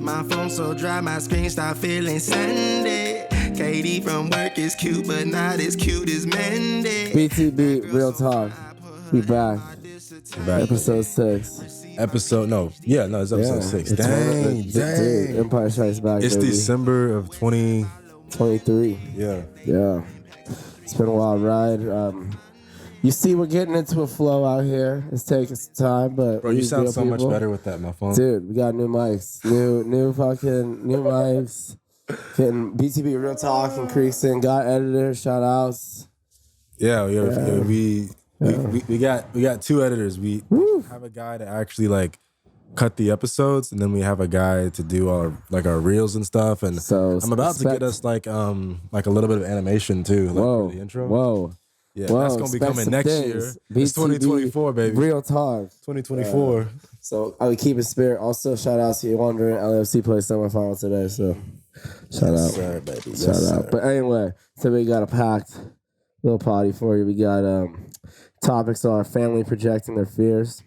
My phone so dry, my screen start feeling Sunday. Katie from work is cute, but not as cute as Mandy. BTB, real talk. We back. Episode 6. It's episode 6. Dang. Dude, Empire Strikes Back. It's baby. December of 23. Yeah. It's been a wild ride. You see, we're getting into a flow out here. It's taking some time, but Bro, you sound so much better with that, my phone. Dude, we got new mics, new mics. Getting BTB real talk increasing. Got editors, shout outs. We got two editors. We have a guy to actually like cut the episodes, and then we have a guy to do our reels and stuff. And so I'm about to get us like a little bit of animation too, for the intro. Whoa. Yeah, that's gonna be coming next year. It's 2024, baby. Real talk. 2024. So I would keep it spirit. Also, shout out to you wondering LFC play semifinal today. So shout out, sir, baby. Shout out. But anyway, so we got a packed little potty for you. We got topics are family projecting their fears,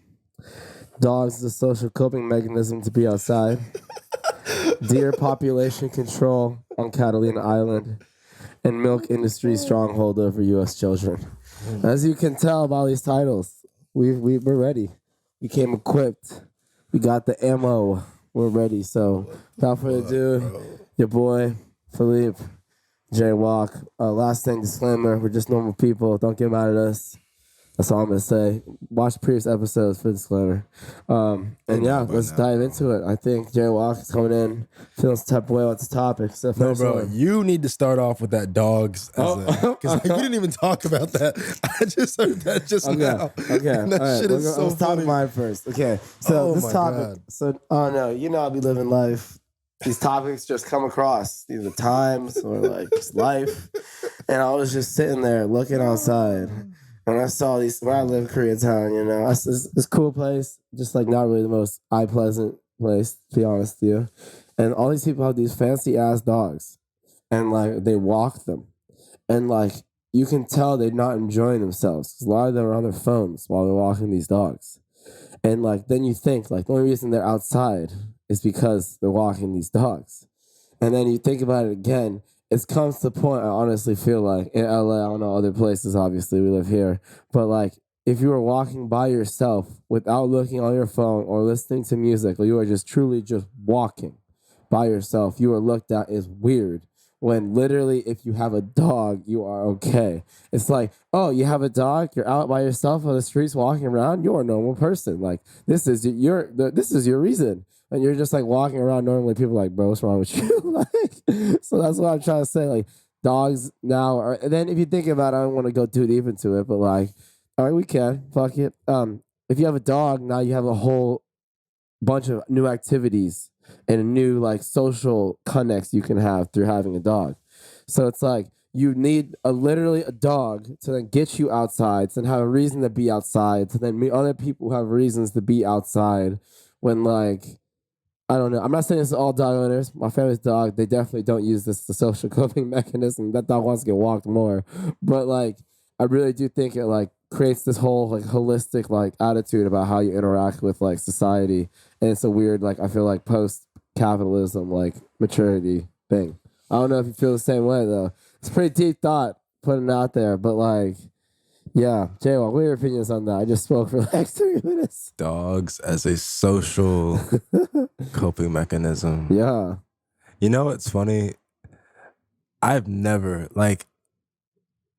dogs as a social coping mechanism to be outside, deer population control on Catalina Island, and milk industry stronghold over U.S. children. As you can tell by these titles, we're ready. We came equipped. We got the ammo. We're ready. So without further ado, your boy Philippe, J Walk. Last thing, disclaimer: we're just normal people. Don't get mad at us. That's all I'm gonna say. Watch previous episodes for disclaimer. Let's dive into it. I think J Walk is coming in, feeling some type of way with the topic. So no, bro, you need to start off with that dogs, because we didn't even talk about that. I just heard that just now. Okay, and that shit is so let's talk funny. Mine first. Okay, so this topic. God. So, I'll be living life. These topics just come across either times or like just life, and I was just sitting there looking outside. And I saw these, where I live, Koreatown, this cool place, just like not really the most eye-pleasant place, to be honest with you. And all these people have these fancy-ass dogs, and like they walk them. And like you can tell they're not enjoying themselves, because a lot of them are on their phones while they're walking these dogs. And like then you think, like the only reason they're outside is because they're walking these dogs. And then you think about it again, it comes to the point I honestly feel like in LA, I don't know other places, obviously we live here, but like if you were walking by yourself without looking on your phone or listening to music, or you are just truly just walking by yourself, you are looked at as weird. When literally if you have a dog, you are okay. It's like, oh, you have a dog, you're out by yourself on the streets walking around, you're a normal person. Like this is your reason. And you're just like walking around normally, people are like, bro, what's wrong with you? So that's what I'm trying to say. Like dogs now are, and then if you think about it, I don't want to go too deep into it, but like, all right, we can. Fuck it. If you have a dog, now you have a whole bunch of new activities and a new like social connects you can have through having a dog. So it's like you need literally a dog to then get you outside, to then have a reason to be outside, to then meet other people who have reasons to be outside when like, I don't know. I'm not saying this to all dog owners. My family's dog, they definitely don't use this as a social coping mechanism. That dog wants to get walked more. But like, I really do think it like creates this whole like holistic like attitude about how you interact with like society. And it's a weird, like, I feel like post-capitalism, like maturity thing. I don't know if you feel the same way though. It's a pretty deep thought putting it out there, but like, yeah, J-Walk, what are your opinions on that? I just spoke for like 3 minutes. Dogs as a social coping mechanism. Yeah. You know what's funny? I've never like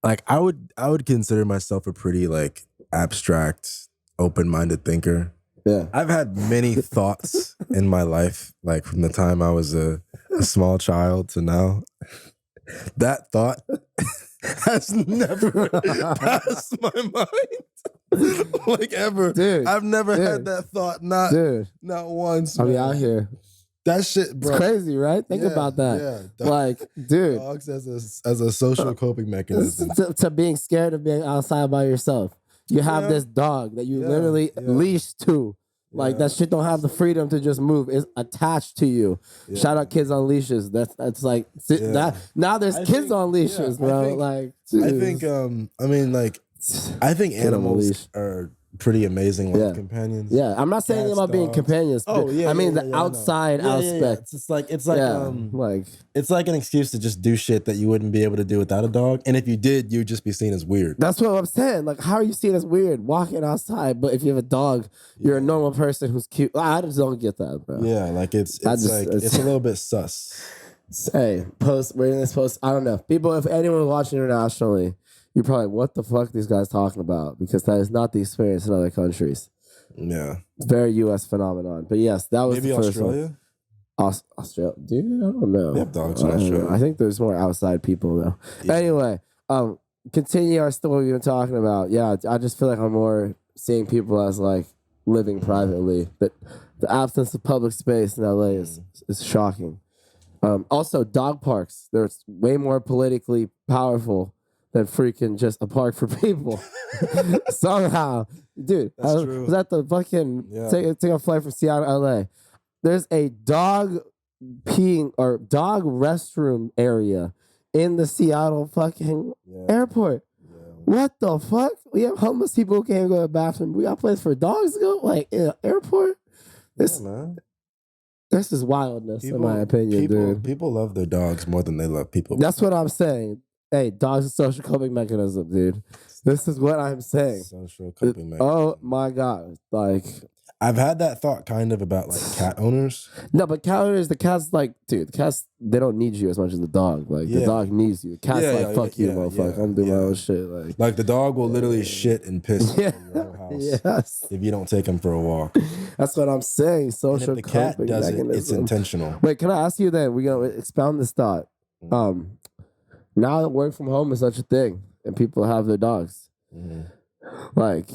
I would consider myself a pretty like abstract, open-minded thinker. Yeah. I've had many thoughts in my life, like from the time I was a small child to now. That thought has never passed my mind, like ever. Dude, I've never had that thought, not once. I'll be man. out here. That shit, bro. It's crazy, right? Think about that. Yeah, like, dude. Dogs as a social coping mechanism. To being scared of being outside by yourself. You have this dog that you literally leash to. Like that shit don't have the freedom to just move. It's attached to you. Yeah. Shout out kids on leashes. That's like that. Now there's kids on leashes, bro. I think animals are pretty amazing life Yeah. companions. Yeah, I'm not saying Cats, about being dogs. companions. Oh, yeah, I mean yeah, the yeah, I know. outside Yeah, yeah, yeah. aspect. It's like Like it's like an excuse to just do shit that you wouldn't be able to do without a dog. And if you did, you'd just be seen as weird. that's what I'm saying. Like, how are you seen as weird walking outside? But if you have a dog, you're a normal person who's cute. I just don't get that, bro. Yeah, like it's I just- like it's- it's a little bit sus. Hey, we're in this post. I don't know. People, if anyone watching internationally, you're probably, what the fuck these guys talking about? Because that is not the experience in other countries. Yeah. It's very U.S. phenomenon. But yes, that was Maybe the first one. Australia? Australia, dude, I don't know. They have dogs in I don't know. Australia. I think there's more outside people though. Yeah. Anyway, continue our story we were talking about. Yeah, I just feel like I'm more seeing people as like living privately. But the absence of public space in LA is shocking. Also, dog parks. They're way more politically powerful than freaking just a park for people. Somehow, dude, That's I true. was at the fucking Yeah. take a flight from Seattle to LA. There's a dog peeing or dog restroom area in the Seattle fucking Yeah. airport. Yeah. What the fuck? We have homeless people who can't go to the bathroom. We got a place for dogs to go, like in an airport. This Yeah, man. this is wildness, in my opinion, dude. People love their dogs more than they love people. That's what I'm saying. Hey, dogs are social coping mechanism, dude. This is what I'm saying. Social coping mechanism. Oh my god! Like, I've had that thought kind of about like cat owners. no, but cat owners, the cat's like, dude, the cats, they don't need you as much as the dog. Like, the Yeah. dog needs you. The cat's Yeah, like, yeah, fuck you, yeah, motherfucker. yeah, I'm doing my yeah. own shit. Like, Like the dog will literally shit and piss yeah, in your whole house yes, if you don't take him for a walk. that's what I'm saying. And Social if the cat coping does it, it's mechanism. intentional. Wait, can I ask you then? We're gonna expound this thought. Now that work from home is such a thing, and people have their dogs, Mhm. like,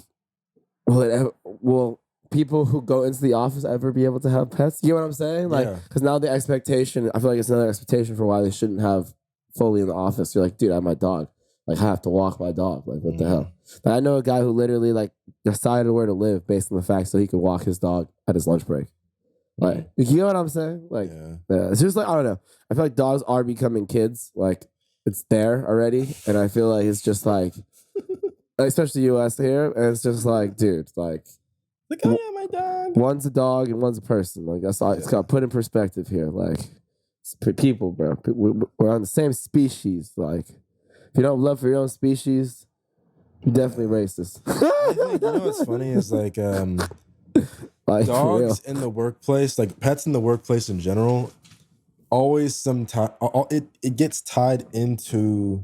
will people who go into the office ever be able to have pets? You know what I'm saying? Like, Yeah. because now the expectation, I feel like it's another expectation for why they shouldn't have fully in the office. You're like, dude, I have my dog. Like, I have to walk my dog. Like, what the hell? But I know a guy who literally like decided where to live based on the fact so he could walk his dog at his lunch break. Like, you know what I'm saying? Like, Yeah. it's just like, I don't know. I feel like dogs are becoming kids. Like, it's there already, and I feel like it's just like, especially US here, and it's just like, dude, like, oh yeah, my dog. one's a dog and one's a person. Like, that's all. It's got to put in perspective here. Like, it's people, bro. We're on the same species. Like, if you don't love for your own species, you're definitely racist. I think, you know what's funny is like Like, for real. dogs in the workplace, like pets in the workplace in general, always sometimes it gets tied into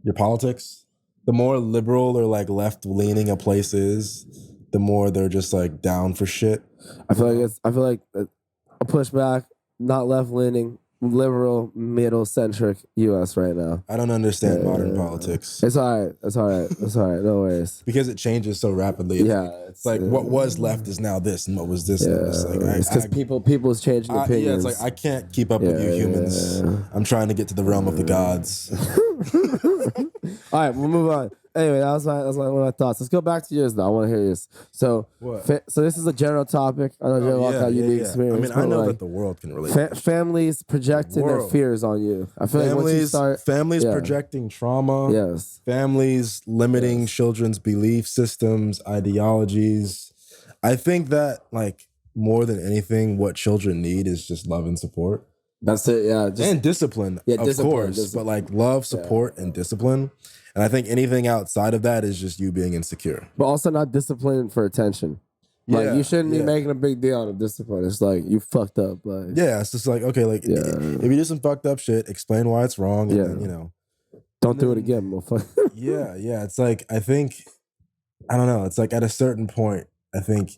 your politics. The more liberal or like left leaning a place is, the more they're just like down for shit. I feel like a pushback, not left leaning, liberal, middle centric U.S. right now. I don't understand modern politics. It's all right. It's all right. It's all right. No worries. Because it changes so rapidly. It's like what was left is now this, and what was this now this. Like, It's because people's changing opinions. Yeah, it's like I can't keep up with you humans. I'm trying to get to the realm of the gods. All right, we'll move on. Anyway, that was one of my thoughts. Let's go back to yours though. I want to hear yours. So, so this is a general topic. I know Jay Walk got unique experience. I mean, I know that the world can relate. Families projecting their fears on you. I feel like once you start families projecting trauma. Yes. Families limiting children's belief systems, ideologies. I think that like more than anything, what children need is just love and support. That's it. Yeah. And discipline, of course. But like love, support, and discipline. And I think anything outside of that is just you being insecure. But also not discipline for attention. Like you shouldn't be making a big deal out of discipline. It's like you fucked up. Like it's just like, okay, like if you do some fucked up shit, explain why it's wrong, and then, you know, don't do it again, motherfucker. yeah. It's like I don't know. It's like at a certain point, I think,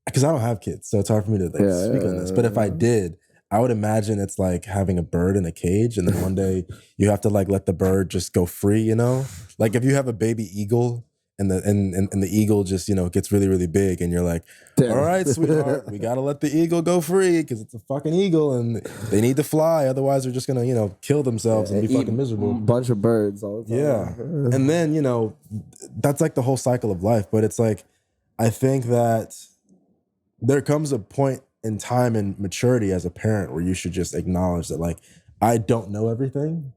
because I don't have kids, so it's hard for me to speak on this. But if I did, I would imagine it's like having a bird in a cage, and then one day you have to like let the bird just go free. You know, like if you have a baby eagle. And the eagle just, you know, gets really, really big. And you're like, all right, sweetheart, we got to let the eagle go free because it's a fucking eagle and they need to fly. Otherwise, they're just going to, you know, kill themselves and be fucking miserable. Bunch of birds all the time. Yeah. And then, you know, that's like the whole cycle of life. But it's like, I think that there comes a point in time and maturity as a parent where you should just acknowledge that, like, I don't know everything.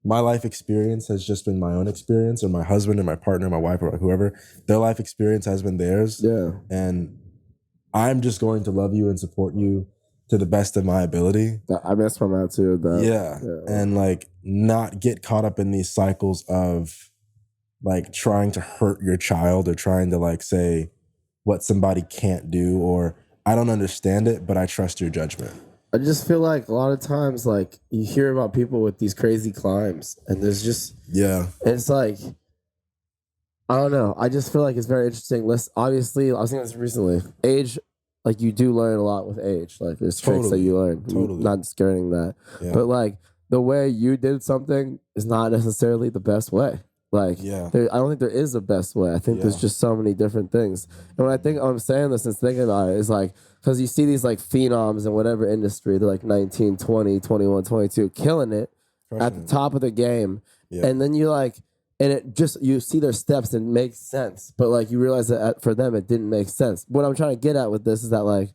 my life experience has just been my own experience, or my husband or my partner, my wife or whoever, their life experience has been theirs. Yeah. And I'm just going to love you and support you to the best of my ability. I mean, that's where I'm at too. Yeah. And like not get caught up in these cycles of like trying to hurt your child or trying to like say what somebody can't do, or I don't understand it, but I trust your judgment. I just feel like a lot of times, like you hear about people with these crazy climbs, and there's just it's like I don't know. I just feel like it's very interesting. Obviously, I was thinking this recently. Age, like you do learn a lot with age. Like there's tricks that you learn. Totally. Not skirting that, but like the way you did something is not necessarily the best way. Like, I don't think there is a best way. I think there's just so many different things. And when I'm saying this and thinking about it, is like, because you see these like phenoms in whatever industry, they're like 19, 20, 21, 22, killing it at the top of the game. Yeah. And then you like, and it just, you see their steps and it makes sense. But like, you realize that for them, it didn't make sense. What I'm trying to get at with this is that like,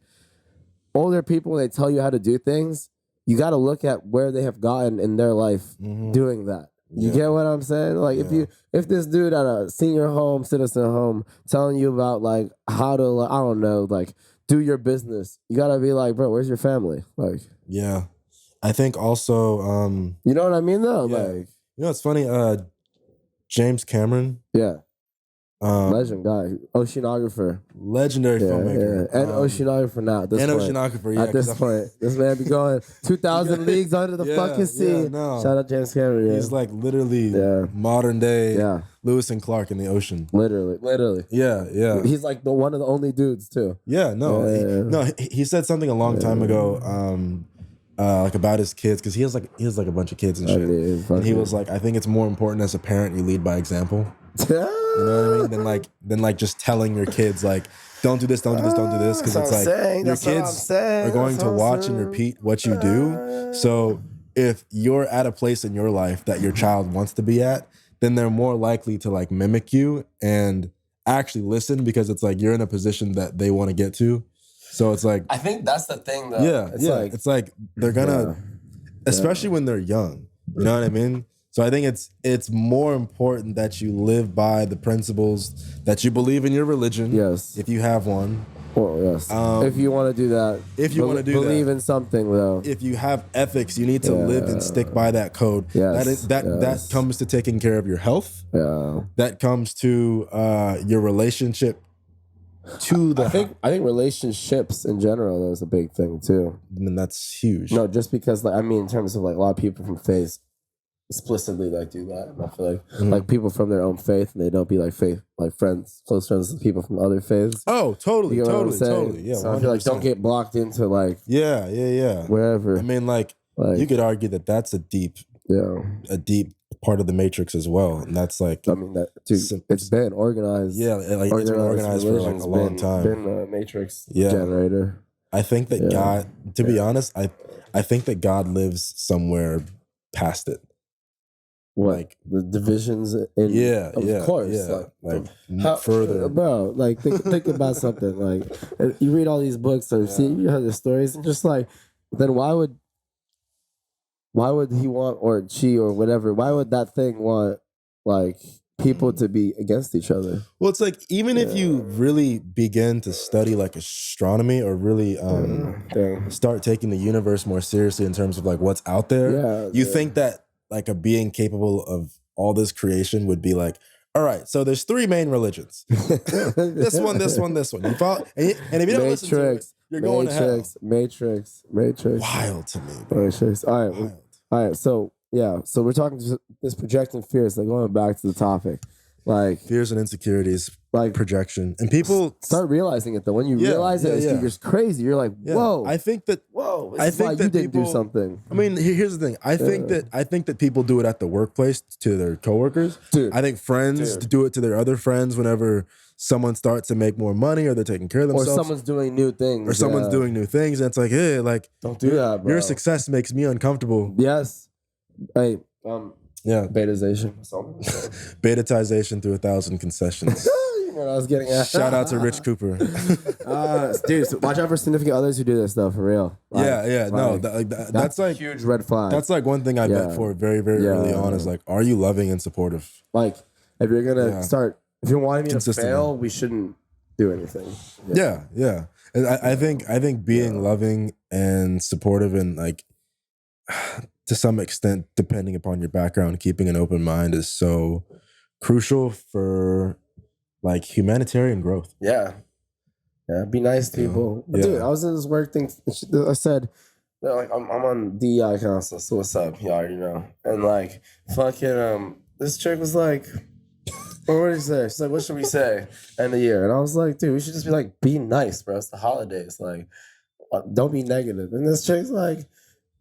older people, when they tell you how to do things, you got to look at where they have gotten in their life doing that. You get what I'm saying? Like if this dude at a senior home, citizen home, telling you about like how to, like, I don't know, like do your business, you gotta be like, bro, where's your family? Like, I think also, you know what I mean though? Like, you know, it's funny. James Cameron, legend guy, oceanographer, legendary filmmaker, and oceanographer now. At this point, this man be going 2,000 leagues under the fucking sea. Shout out James Cameron. He's like literally modern day Lewis and Clark in the ocean. Literally. Yeah. He's like one of the only dudes too. He said something a long time ago. Like about his kids, because he has like a bunch of kids and shit. And he was like, I think it's more important as a parent you lead by example. You know what I mean? Than like just telling your kids like, don't do this, don't do this, don't do this, because it's like your kids are going to watch and repeat what you do. So if you're at a place in your life that your child wants to be at, then they're more likely to like mimic you and actually listen, because it's like you're in a position that they want to get to. So it's like, I think that's the thing though. It's like they're gonna, especially when they're young. You know what I mean? So I think it's more important that you live by the principles that you believe in your religion. Yes. If you have one. Well, yes. If you want to do that. If you want to believe in something though. If you have ethics, you need to live and stick by that code. Yes. That comes to taking care of your health. Yeah. That comes to your relationship to the. I think relationships in general is a big thing too. I mean, that's huge. No, just because like, I mean, in terms of like a lot of people from faith explicitly like do that. And I feel like like people from their own faith, and they don't be like faith, like friends, close friends with people from other faiths. Oh, totally, totally. Yeah, so I feel like don't get blocked into like wherever. I mean, like you could argue that that's a deep part of the matrix as well, and that's like, I mean, that dude, it's been organized. Yeah, like it's been organized for like a long time. Been a matrix generator. I think that God, to be honest, I think that God lives somewhere past it. What, like the divisions in of course, like further, bro. Like think about something. Like you read all these books or see you heard the stories, and just like then why would he want, or she or whatever? Why would that thing want like people to be against each other? Well, it's like even if you really begin to study like astronomy or really start taking the universe more seriously in terms of like what's out there, you think that like a being capable of all this creation would be like, all right, so there's three main religions. this one. You follow, and if you don't listen to it, you're going to hell. Matrix. Wild to me, bro. Matrix. All right. So we're talking to this projecting fears. Like going back to the topic, like fears and insecurities, like projection, and people start realizing it though. When you realize it, it's just crazy. You're like, whoa. I think that you didn't do something. I mean, here's the thing. I think that people do it at the workplace to their coworkers. Dude, I think friends do it to their other friends whenever someone starts to make more money or they're taking care of themselves. Or someone's doing new things. And it's like, hey, like, don't do that, bro. Your success makes me uncomfortable. Yes. Hey, betazation. Betatization through 1,000 concessions. what I was getting at. Shout out to Rich Cooper. Dude, so watch out for significant others who do this stuff for real. That's like huge red flag. That's like one thing I bet for very, very early on is like, are you loving and supportive? Like, if you're gonna start, if you're wanting me to fail, we shouldn't do anything. Yeah. I think being loving and supportive and like to some extent, depending upon your background, keeping an open mind is so crucial for like humanitarian growth. Yeah. Be nice to people. Dude, I was in this work thing. I said, like, I'm on DEI council, so what's up? You already know. And like, fucking, this chick was like, what did she say? She's like, what should we say? End of the year. And I was like, dude, we should just be like, be nice, bro. It's the holidays. Like, don't be negative. And this chick's like,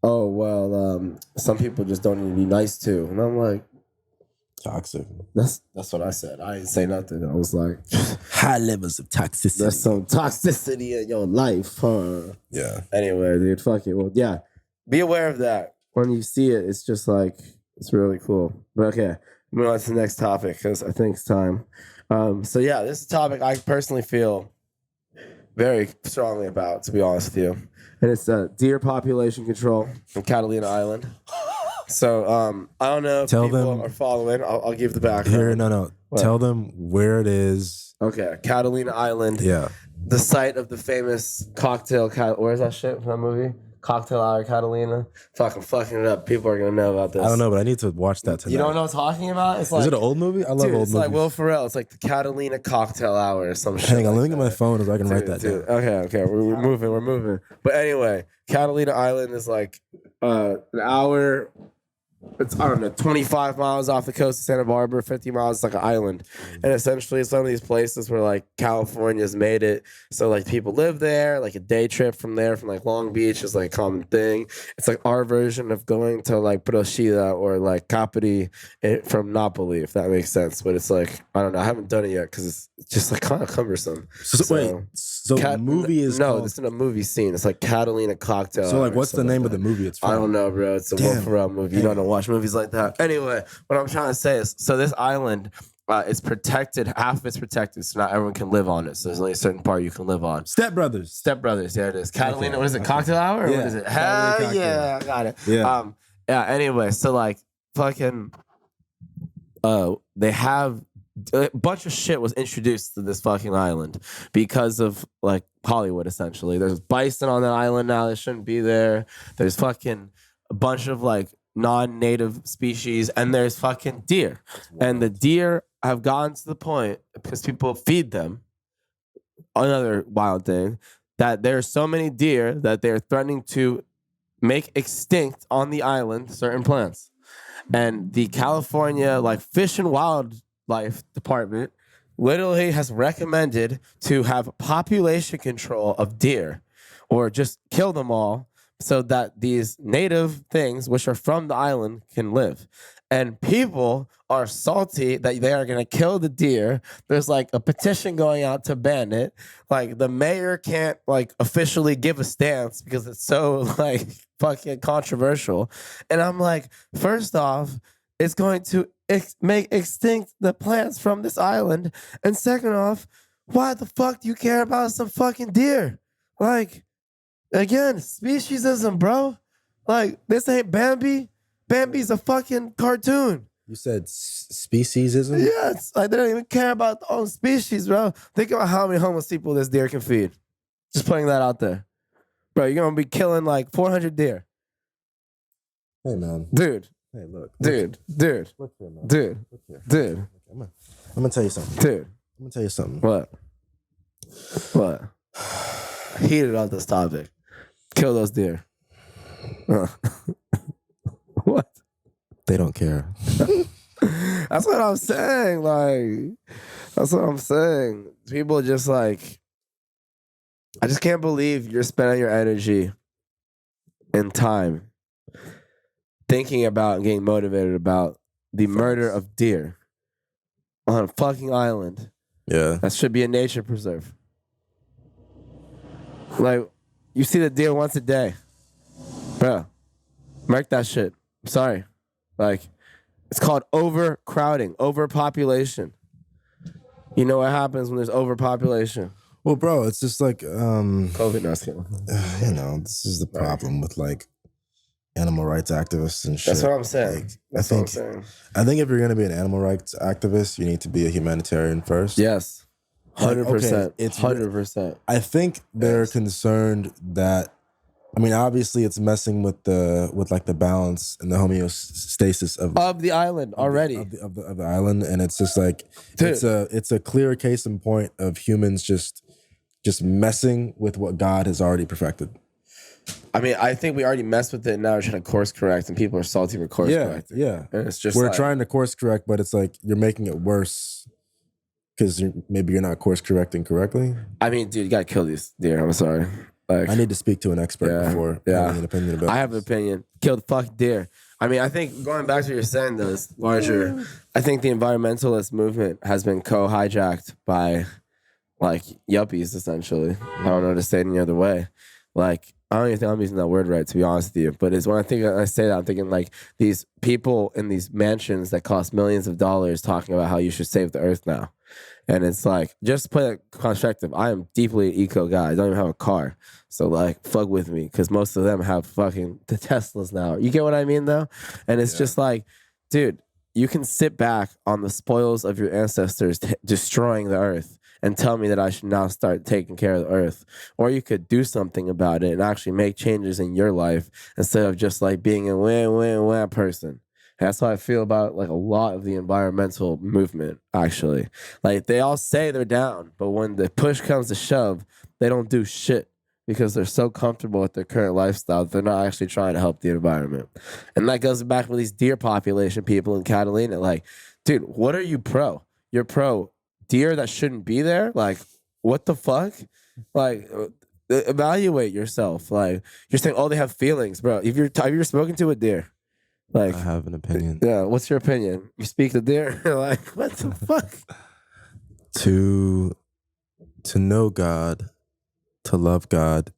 oh, well, some people just don't need to be nice too. And I'm like, toxic. That's what I said. I didn't say nothing. I was like, high levels of toxicity. There's some toxicity in your life, huh? Yeah. Anyway, dude, fuck it. Well, yeah. Be aware of that. When you see it, it's just like, it's really cool. But okay, move on to the next topic because I think it's time. So yeah, this is a topic I personally feel very strongly about, to be honest with you. And it's deer population control in Catalina Island. So I don't know if people are following. I'll give the background. Here, no. What? Tell them where it is. Okay, Catalina Island. Yeah. The site of the famous cocktail. Where's that shit from that movie? Cocktail Hour Catalina. I'm fucking it up. People are gonna know about this. I don't know, but I need to watch that tonight. You don't know what I'm talking about? It's like, is it an old movie? I love old movies. It's like Will Ferrell. It's like the Catalina Cocktail Hour or some shit. Hang on, let me get my phone so I can write that down. Okay. We're moving. But anyway, Catalina Island is like an hour. It's, I don't know, 25 miles off the coast of Santa Barbara, 50 miles. It's like an island. And essentially, it's one of these places where, like, California's made it. So, like, people live there. Like, a day trip from there, from, like, Long Beach is, like, a common thing. It's, like, our version of going to, like, Procida or, like, Capri from Napoli, if that makes sense. But it's, like, I don't know. I haven't done it yet because it's just, like, kind of cumbersome. So the movie is No, it's in a movie scene. It's, like, Catalina Cocktail. So, like, what's the name of the movie it's from? I don't know, bro. It's a Will Ferrell movie. You don't know. Watch movies like that. Anyway, what I'm trying to say is, so this island is protected. Half of it's protected, so not everyone can live on it. So there's only a certain part you can live on. Step Brothers, yeah, it is. Catalina, what is it? Cocktail Hour? Or what is it? Hell yeah, I got it. Yeah. Anyway, so like fucking, they have a bunch of shit was introduced to this fucking island because of like Hollywood. Essentially, there's bison on the island now that shouldn't be there. There's fucking a bunch of like non-native species, and there's fucking deer. And the deer have gotten to the point, because people feed them, another wild thing, that there's so many deer that they're threatening to make extinct on the island certain plants. And the California like Fish and Wildlife Department literally has recommended to have population control of deer, or just kill them all, so that these native things, which are from the island, can live. And people are salty that they are going to kill the deer. There's like a petition going out to ban it. Like the mayor can't like officially give a stance because it's so like fucking controversial. And I'm like, first off, it's going to make extinct the plants from this island. And second off, why the fuck do you care about some fucking deer? Like, again, speciesism, bro. Like, this ain't Bambi. Bambi's a fucking cartoon. You said speciesism? Yeah, it's like they don't even care about their own species, bro. Think about how many homeless people this deer can feed. Just putting that out there. Bro, you're going to be killing like 400 deer. Hey, man. Dude. Hey, look. Dude. Look here, man. Dude. I'm going to tell you something. Dude. I'm going to tell you something. What? Heated on this topic. Kill those deer. What? They don't care. That's what I'm saying. Like, that's what I'm saying. People just like, I just can't believe you're spending your energy and time thinking about and getting motivated about the murder of deer on a fucking island. Yeah. That should be a nature preserve. Like, you see the deer once a day. Bro, mark that shit. I'm sorry. Like, it's called overcrowding, overpopulation. You know what happens when there's overpopulation? Well, bro, it's just like COVID, not kidding. this is the problem with like animal rights activists and shit. That's what I'm saying. Like, That's what I'm saying. I think if you're gonna be an animal rights activist, you need to be a humanitarian first. Yes. 100%. It's 100%. I think they're concerned that, I mean, obviously it's messing with the balance and the homeostasis of the island already. of the island, and it's just like Dude. it's a clear case in point of humans just messing with what God has already perfected. I mean, I think we already messed with it. And now we're trying to course correct, and people are salty for course correcting. Yeah. And it's just we're like, trying to course correct, but it's like you're making it worse because maybe you're not course correcting correctly. I mean, dude, you gotta kill these deer. I'm sorry. Like, I need to speak to an expert before having an opinion about. I have an opinion. Kill the fucking deer. I mean, I think going back to what you're saying, though, is larger. I think the environmentalist movement has been co-hijacked by like yuppies, essentially. I don't know how to say it any other way. Like, I don't even think I'm using that word right, to be honest with you. But it's when I say that, I'm thinking like these people in these mansions that cost millions of dollars talking about how you should save the earth now. And it's like, just to put it in perspective, I am deeply an eco guy. I don't even have a car. So like, fuck with me. Because most of them have fucking the Teslas now. You get what I mean, though? And it's just like, dude, you can sit back on the spoils of your ancestors destroying the earth and tell me that I should now start taking care of the earth. Or you could do something about it and actually make changes in your life instead of just like being a win-win-win person. And that's how I feel about like a lot of the environmental movement, actually. Like, they all say they're down, but when the push comes to shove, they don't do shit because they're so comfortable with their current lifestyle that they're not actually trying to help the environment. And that goes back with these deer population people in Catalina. Like, dude, what are you pro? You're pro deer that shouldn't be there? Like, what the fuck? Like, evaluate yourself. Like, you're saying, oh, they have feelings, bro. Have you ever spoken to a deer? Like, I have an opinion. Yeah, what's your opinion? You speak to deer? Like, what the fuck? To know God, to love God,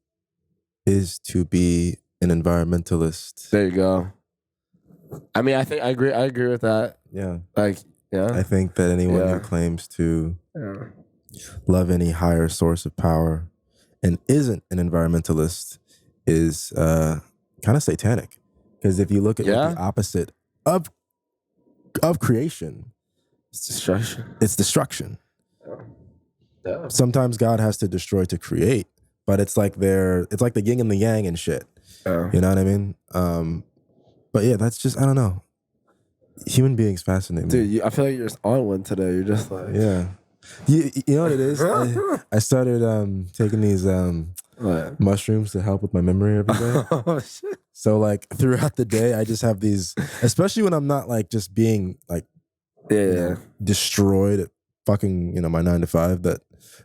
is to be an environmentalist. There you go. I mean, I think I agree with that. Yeah. Like, yeah. I think that anyone who claims to love any higher source of power and isn't an environmentalist is kind of satanic. Because if you look at like, the opposite of creation, it's destruction. It's destruction. Yeah. Sometimes God has to destroy to create, but it's like the yin and the yang and shit. Yeah. You know what I mean? But yeah, that's just, I don't know. Human beings fascinate me. Dude, I feel like you're just on one today. You're just like, yeah. You know what it is? I started taking these mushrooms to help with my memory every day. Oh, shit. So like throughout the day, I just have these, especially when I'm not like just being like destroyed at fucking, my 9 to 5 that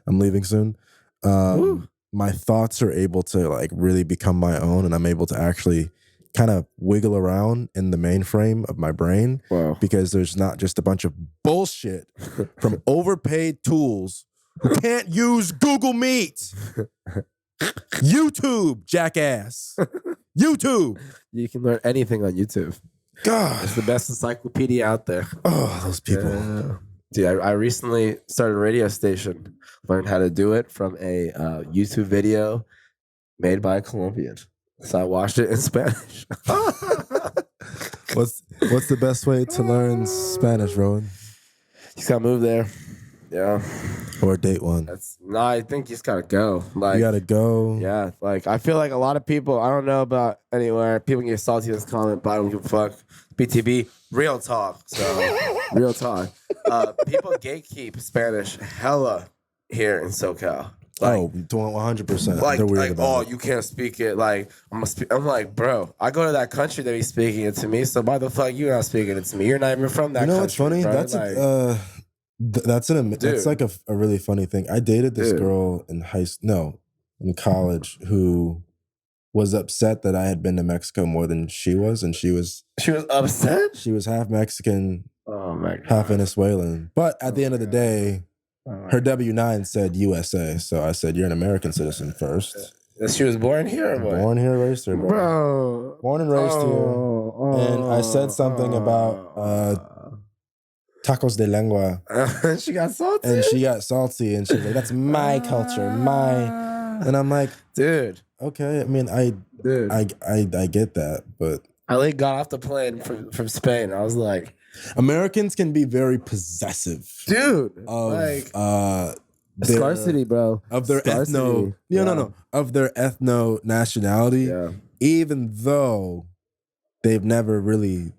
I'm leaving soon. My thoughts are able to like really become my own, and I'm able to actually kind of wiggle around in the mainframe of my brain. Wow. Because there's not just a bunch of bullshit from overpaid tools who can't use Google Meet. YouTube, jackass. YouTube. You can learn anything on YouTube. God. It's the best encyclopedia out there. Oh, those people. Dude, I recently started a radio station. Learned how to do it from a YouTube video made by a Colombian. So I watched it in Spanish. What's the best way to learn Spanish, Rowan? You just gotta move there. Yeah. Or date one. I think you just gotta go. Like, you gotta go. Yeah. Like, I feel like a lot of people, I don't know about anywhere, people get salty in this comment, but I don't give a fuck. BTB, real talk. So, real talk. People gatekeep Spanish hella here in SoCal. Like, 100%. Like, They're weird about it. you can't speak it. Like, I'm like, bro, I go to that country that he's speaking it to me. So why the fuck you not speaking it to me? You're not even from that country. You know what's funny? Bro. That's like a really funny thing. I dated this girl in in college who was upset that I had been to Mexico more than she was, and she was upset. She was half Mexican, oh my God, half Venezuelan. But at the end of the day, her W-9 said USA, so I said, "You're an American citizen first." She was born here, or what? Born here, raised here, bro. Born and raised here. And I said something about tacos de lengua. She got salty. And she got salty and she's like, that's my culture, And I'm like, dude. okay. I mean, I get that, but I like got off the plane from Spain. I was like, Americans can be very possessive, dude. Of like their, scarcity, bro. Of their scarcity. of their ethno nationality, even though they've never really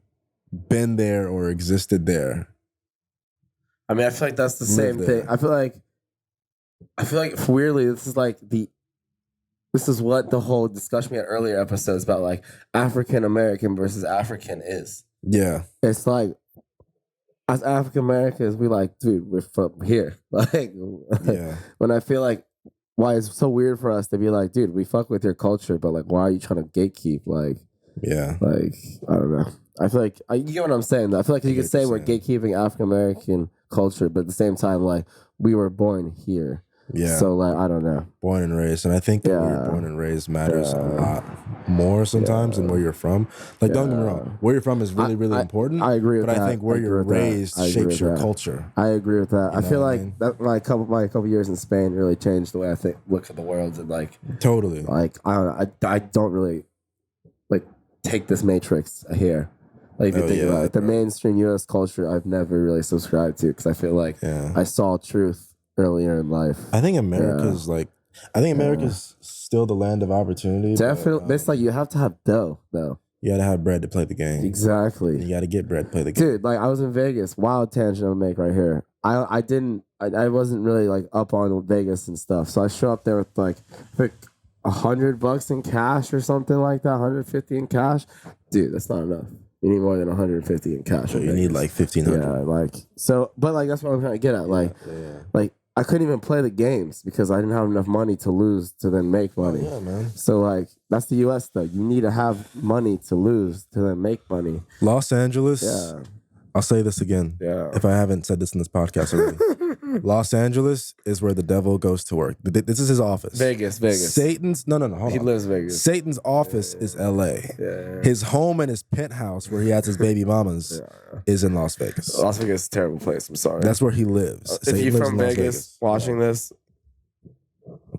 been there or existed there. I mean, I feel like that's the same thing. I feel like weirdly, this is what the whole discussion we had earlier episodes about, like African American versus African is. Yeah. It's like, as African Americans, we like, dude, we're from here. Like, when I feel like, why it's so weird for us to be like, dude, we fuck with your culture, but like, why are you trying to gatekeep? Like, like, I don't know. I feel like, you get what I'm saying, though. I feel like you could say we're gatekeeping African American culture, but at the same time, like, we were born here. Yeah. So, like, I don't know. Born and raised. And I think that where you're born and raised matters a lot more sometimes than where you're from. Like, don't get me wrong. Where you're from is really, really important. I agree with that. But I think where you're raised shapes your culture. I agree with that. I feel like that my couple years in Spain really changed the way I look at the world. And, like, totally. Like, I don't know. I don't really, like, take this matrix here. Like, if you think about it. The mainstream U.S. culture, I've never really subscribed to because I feel like I saw truth earlier in life. I think America's America's still the land of opportunity. Definitely. But, it's like you have to have dough, though. You gotta have bread to play the game. Exactly. You gotta get bread to play the game. Dude, like I was in Vegas. Wild tangent I'll make right here. I wasn't really like up on Vegas and stuff. So I show up there with like $100 in cash or something like that, 150 in cash. Dude, that's not enough. You need more than 150 in cash. So you need like 1,500. Yeah, like so. But like that's what I'm trying to get at. Like, like I couldn't even play the games because I didn't have enough money to lose to then make money. Oh, yeah, man. So like that's the U.S. though. You need to have money to lose to then make money. Los Angeles. Yeah. I'll say this again. Yeah. If I haven't said this in this podcast already. Los Angeles is where the devil goes to work. This is his office. Vegas. Satan's hold on. He lives Vegas. Satan's office is L.A. Yeah. His home and his penthouse where he has his baby mamas is in Las Vegas. Las Vegas is a terrible place. I'm sorry. That's where he lives. If you're from Vegas watching this,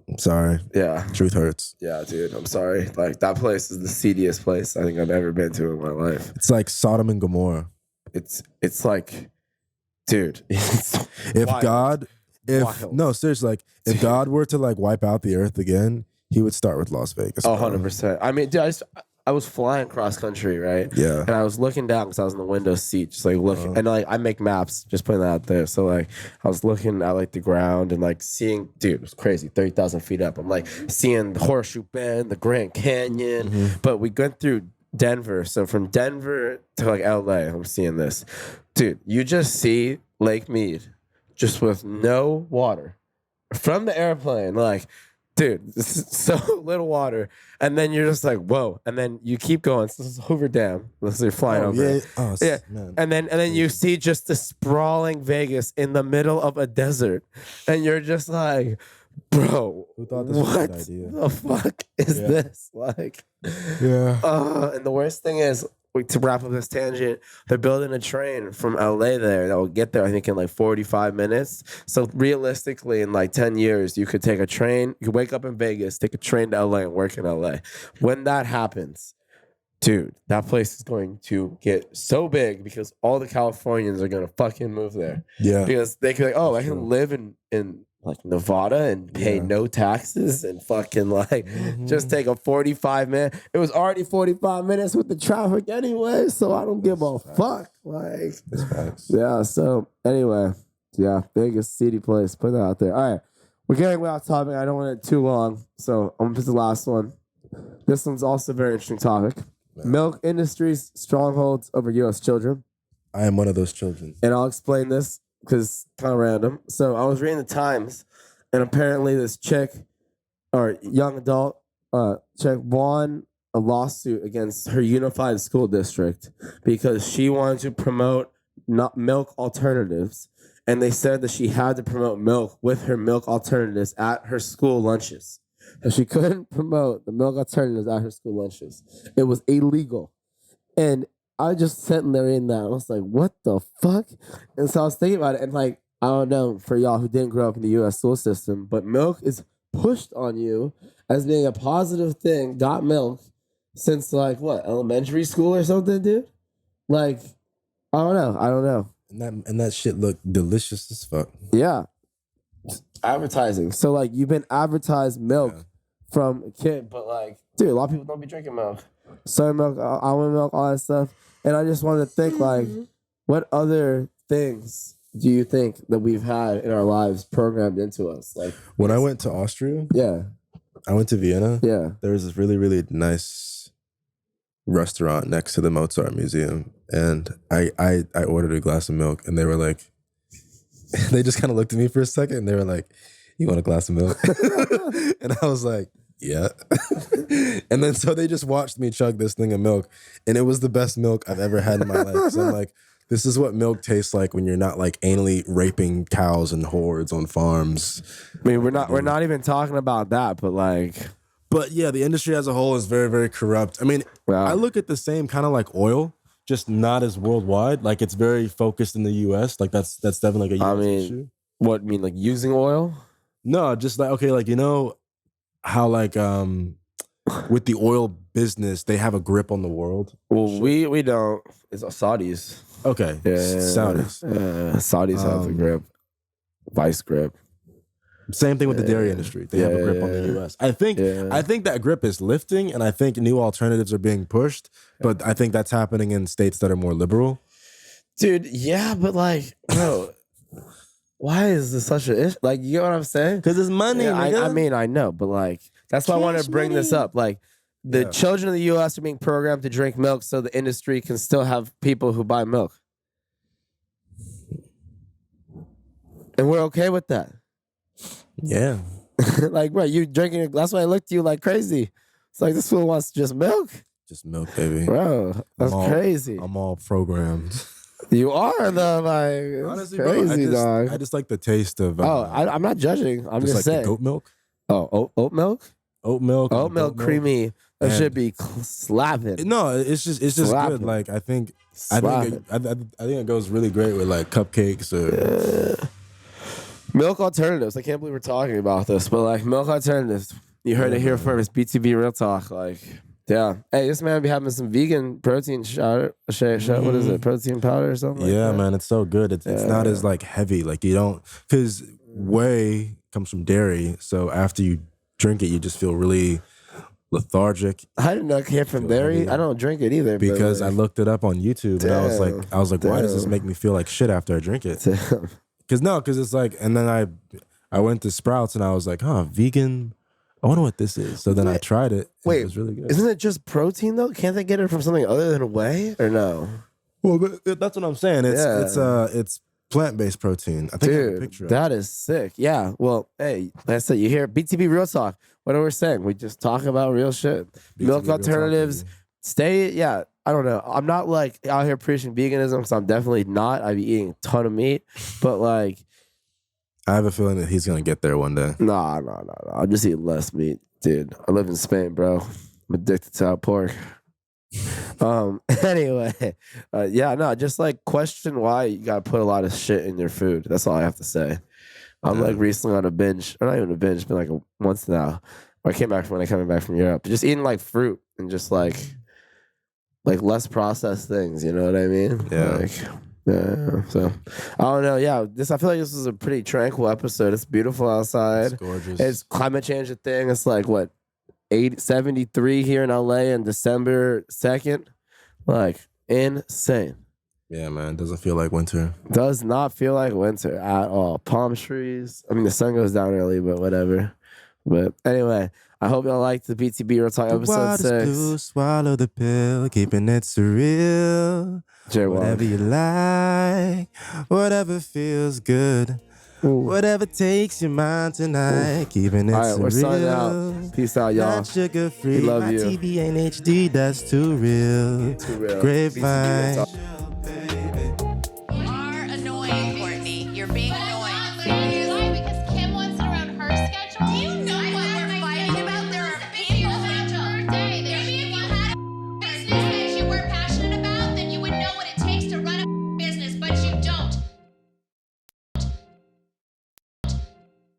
I'm sorry. Yeah. Truth hurts. Yeah, dude. I'm sorry. Like that place is the seediest place I think I've ever been to in my life. It's like Sodom and Gomorrah. It's like, dude, if God were to like wipe out the earth again, he would start with Las Vegas. 100%. I mean, dude, I was flying cross country, right? Yeah. And I was looking down because I was in the window seat, just like looking. And like I make maps, just putting that out there. So like I was looking at like the ground and like seeing, dude, it was crazy, 30,000 feet up. I'm like seeing the Horseshoe Bend, the Grand Canyon. Mm-hmm. But we went through Denver. So from Denver to like LA, I'm seeing this. Dude, you just see Lake Mead just with no water from the airplane. Like, dude, this is so little water. And then you're just like, whoa. And then you keep going. So this is Hoover Dam. This is you're flying over. Yeah. Man. And then you see just the sprawling Vegas in the middle of a desert. And you're just like, bro, who thought this was a good idea? The fuck is this? Like, and the worst thing is, to wrap up this tangent, they're building a train from LA there that will get there, I think, in like 45 minutes. So realistically, in like 10 years, you could take a train, you could wake up in Vegas, take a train to LA and work in LA. When that happens, dude, that place is going to get so big because all the Californians are going to fucking move there. Yeah. Because they can, like, oh, I can live in like Nevada and pay no taxes and fucking like just take a 45 minute. It was already 45 minutes with the traffic anyway, so I don't give a fuck. Like, yeah. So anyway, Vegas, seedy place. Put that out there. All right, we're getting way off topic. I don't want it too long, so I'm gonna put the last one. This one's also a very interesting topic. Milk industry's strongholds over U.S. children. I am one of those children, and I'll explain this because it's kind of random. So I was reading the Times, and apparently this chick, or young adult chick, won a lawsuit against her unified school district because she wanted to promote not milk alternatives. And they said that she had to promote milk with her milk alternatives at her school lunches. So she couldn't promote the milk alternatives at her school lunches. It was illegal. And I just sitting there in that. I was like, what the fuck? And so I was thinking about it, and like, I don't know for y'all who didn't grow up in the U.S. school system, but milk is pushed on you as being a positive thing. Got milk since like what, elementary school or something, dude? Like, I don't know. And that shit looked delicious as fuck. Yeah, advertising. So like, you've been advertised milk from a kid, but like, dude, a lot of people don't be drinking milk. Soy milk, almond milk, all that stuff. And I just wanted to think, like, what other things do you think that we've had in our lives programmed into us? Like, when I went to Austria, I went to Vienna. Yeah. There was this really, really nice restaurant next to the Mozart Museum. And I ordered a glass of milk, and they were like, they just kind of looked at me for a second, and they were like, you want a glass of milk? And I was like, yeah. And then so they just watched me chug this thing of milk, and it was the best milk I've ever had in my life. So I'm like, this is what milk tastes like when you're not like anally raping cows and hordes on farms. I mean, we're not even talking about that, but like, but yeah, the industry as a whole is very, very corrupt. I mean, I look at the same kind of like oil, just not as worldwide. Like, it's very focused in the U.S. Like that's definitely like a US issue. What, mean like using oil? No, just like, okay, like, you know how like with the oil business they have a grip on the world. Well, we don't. It's Saudis. Okay, Saudis. Saudis have the grip, vice grip. Same thing with the dairy industry. They have a grip on the U.S. I think that grip is lifting, and I think new alternatives are being pushed. But I think that's happening in states that are more liberal. Dude, yeah, but like, bro. Why is this such an issue? Like, you know what I'm saying? Because it's money. Yeah, I mean, I know, but like, that's why I want to bring this up. Like, the children of the U.S. are being programmed to drink milk so the industry can still have people who buy milk. And we're okay with that. Yeah. Like, bro, you drinking it. That's why I looked at you like crazy. It's like, this fool wants just milk. Just milk, baby. Bro, that's crazy. I'm all programmed. You are though, like, honestly, crazy, bro, I just like the taste of. I'm not judging. I'm just like saying. Goat milk. Oh, oat milk. Oat milk, creamy. That should be slapping. No, it's just slapping. good. Like, I think it goes really great with like cupcakes or milk alternatives. I can't believe we're talking about this, but like, milk alternatives. You heard it here first. BTB Real Talk. Like. Yeah. Hey, this man be having some vegan protein shot. What is it? Protein powder or something? Yeah, like that? Man, it's so good. It's not as like heavy. Like, you don't, because whey comes from dairy. So after you drink it, you just feel really lethargic. I didn't know it came from dairy. Heavy. I don't drink it either. Because I looked it up on YouTube, and I was like, why does this make me feel like shit after I drink it? Because it's like, and then I went to Sprouts and I was like, vegan. I wonder what this is. So then I tried it. Wait, it was really good. Isn't it just protein though? Can't they get it from something other than whey or no? Well, but that's what I'm saying. It's plant-based protein. I think I have a picture of that is sick. Yeah. Well, hey, like I said, you hear BTB Real Talk. What are we saying? We just talk about real shit. BTB milk alternatives. I don't know. I'm not like out here preaching veganism because I'm definitely not. I be eating a ton of meat, but like. I have a feeling that he's gonna get there one day. Nah. I'm just eating less meat, dude. I live in Spain, bro. I'm addicted to pork. Anyway, just like question why you gotta put a lot of shit in your food. That's all I have to say. I'm like recently on a binge, or not even a binge, it's been like a month now. I came back from Europe, just eating like fruit and just like less processed things. You know what I mean? Yeah. Yeah, so I don't know. Yeah, I feel like this was a pretty tranquil episode. It's beautiful outside. It's gorgeous. It's climate change a thing. It's like what 73 here in LA on December 2nd. Like insane. Yeah, man. It doesn't feel like winter. Does not feel like winter at all. Palm trees. I mean, the sun goes down early, but whatever. But anyway, I hope y'all liked the BTB Real Talk episode 6. Blue, swallow the pill, keeping it surreal. Whatever you like, whatever feels good, whatever takes your mind tonight, keeping it surreal. All right, we're signing out. Peace out, y'all. Not sugar free. We love My you. TV ain't HD, that's too real. Too real. Grapevine.